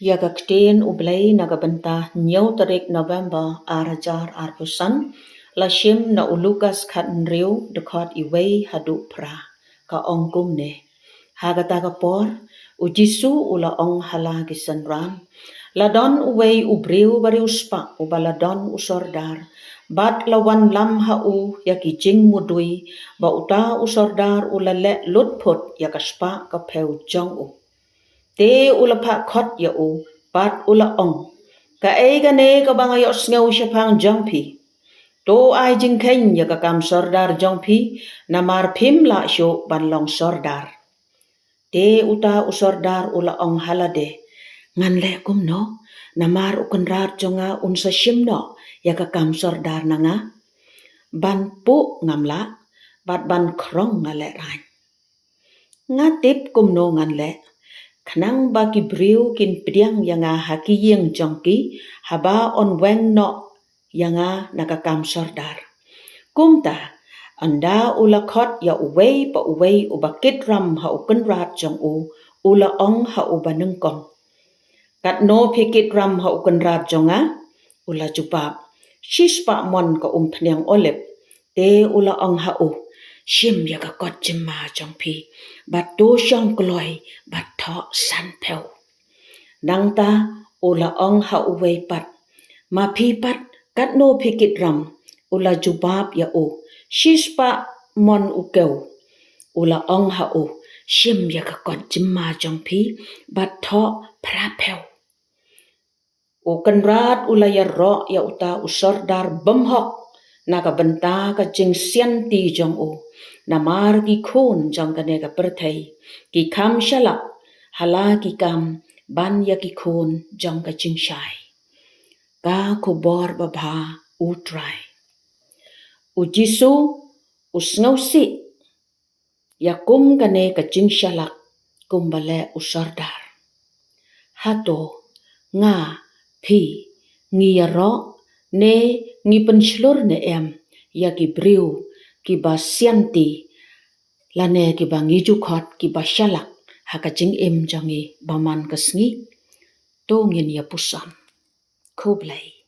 Yagaktin ublay nagabenta nyaw tarik November arajar arpusan lasim na ulukas kat nriu dekot iway hadu pra ka ongkum ne. Hagataga por ujisu ula ong hala gisanran ladon uway ubriu bari uspa ubaladon usordar bat lawan lam hau yakijing mudui ba uta usordar ulale lutput yakaspa ka peu jong u. Te ula pak kot ya u, pat ula ong. Ka eiga ne ka banga yo sngaw siapang jongpi. To ai jing ken ya ka kam sordar jongpi, na mar pim la syo ban long sordar. Te uta usordar ula ong halade. Ngan le kum no, na mar ukenrar jonga unsa sim no, ya ka kam sordar na nga. Ban pu ngamla, bat ban krong ngale rain. Nga tip kum no ngan le. Kanang bagi briu kin pediang yanga haki yang jongki haba on weng no yanga nakakam sordar. Kumta anda ula kot ya uway pa uway ubakit ram ha ukenrat jong u ula ong ha ubanengkong. Kat no pikit ram ha ukenrat jonga ula jubab shispa mon ka peniang olip te ula ong ha u. Sim ya ka kot jema jongpi bat do syang kloy bat tho san peu. Nang ta ula ong ha uway pat ma pi pat kat no pikit ram ula jubab ya u shispa mon ukeu ula ong ha u sim ya ka kot jema jongpi bat tho pra peu. Ukenrat ula ya ro ya uta usordar bemhok naga benta ka jing sian ti jong u namar ki khun jong ka nega perthai ki kam shalak hala ki kam ban ya ki khun jong ka jing shai ka kubor babha utrai ujisu usngausi ya kum ka ne ka jing shalak kumbale usordar hato nga pi ngiyaro ne ngi penslur ne em ya ki briu ki ba sianti lane ki ba ngiju khot ki ba shalak haka jing em jangi baman kasngi to ngin ya pusan kublai